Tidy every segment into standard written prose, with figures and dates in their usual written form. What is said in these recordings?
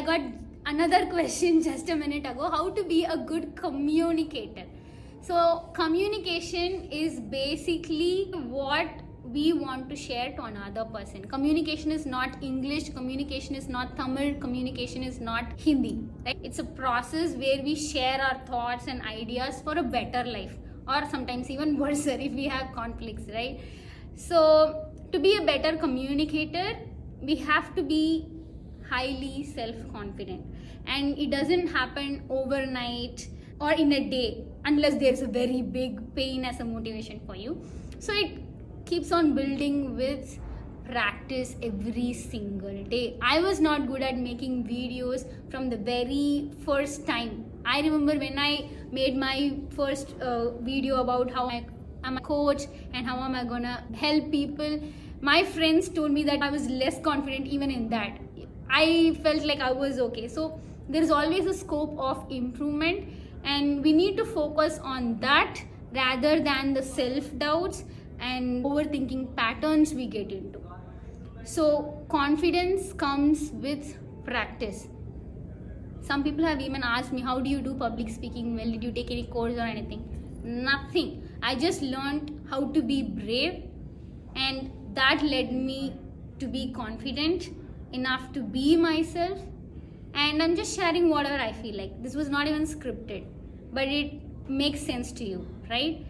I got another question just a minute ago. How to be a good communicator? So communication is basically what we want to share to another person. Communication is not English, communication is not Tamil, communication is not Hindi, right? It's a process where we share our thoughts and ideas for a better life, or sometimes even worse if we have conflicts, right? So to be a better communicator, we have to be highly self-confident, and it doesn't happen overnight or in a day unless there's a very big pain as a motivation for you. So it keeps on building with practice every single day. I was not good at making videos from the very first time. I remember when I made my first video about how I'm a coach and how am I gonna help people, my friends told me that I was less confident even in that. I felt like I was okay. So there is always a scope of improvement, and we need to focus on that rather than the self-doubts and overthinking patterns we get into. So confidence comes with practice. Some people have even asked me, how do you do public speaking well? Did you take any course or anything? Nothing. I just learned how to be brave, and that led me to be confident enough to be myself. And I'm just sharing whatever I feel like. This was not even scripted, but it makes sense to you, right?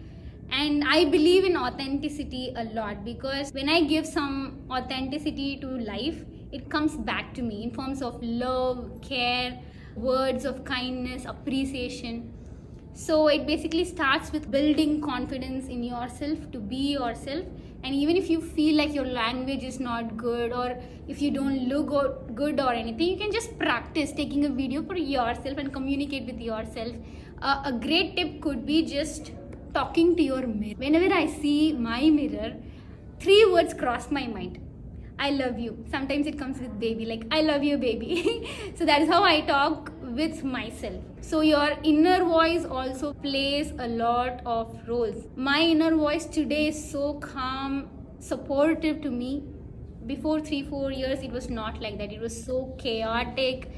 And I believe in authenticity a lot, because when I give some authenticity to life, it comes back to me in forms of love, care, words of kindness, appreciation. So it basically starts with building confidence in yourself to be yourself. And even if you feel like your language is not good, or if you don't look good or anything, you can just practice taking a video for yourself and communicate with yourself. A great tip could be just talking to your mirror. Whenever I see my mirror, 3 words cross my mind. I love you. Sometimes it comes with baby, like I love you, baby. So that is how I talk with myself. So your inner voice also plays a lot of roles. My inner voice today is so calm, supportive to me. Before 3-4 years, it was not like that. It was so chaotic.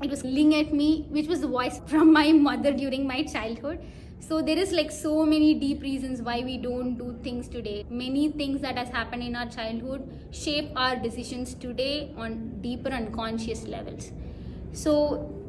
It was yelling at me, which was the voice from my mother during my childhood. So there is like so many deep reasons why we don't do things today. Many things that has happened in our childhood shape our decisions today on deeper unconscious levels. So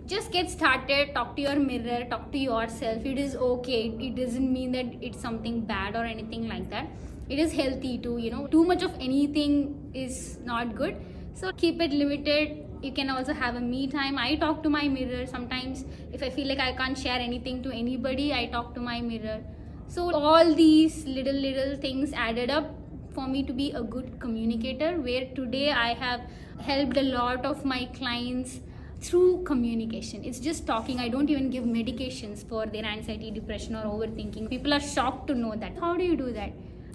just get started, talk to your mirror, talk to yourself. It is okay. It doesn't mean that it's something bad or anything like that. It is healthy too, too much of anything is not good. So keep it limited. You can also have a me time. I talk to my mirror sometimes. If I feel like I can't share anything to anybody, I talk to my mirror. So all these little things added up for me to be a good communicator, where today I have helped a lot of my clients through communication. It's just talking. I don't even give medications for their anxiety, depression, or overthinking. People are shocked to know that. How do you do that?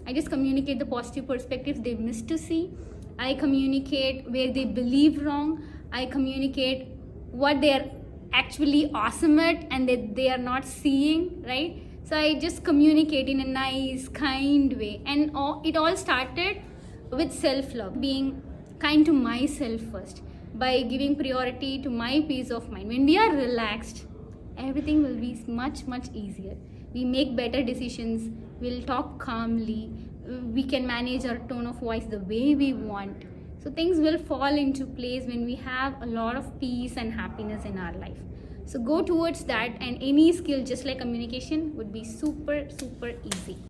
I just communicate the positive perspectives they missed to see. I communicate where they believe wrong. I communicate what they are actually awesome at and that they are not seeing, right? So I just communicate in a nice, kind way. And it all started with self-love, being kind to myself first, by giving priority to my peace of mind. When we are relaxed, everything will be much easier. We make better decisions. We'll talk calmly. We can manage our tone of voice the way we want. So things will fall into place when we have a lot of peace and happiness in our life. So go towards that, and any skill just like communication would be super easy.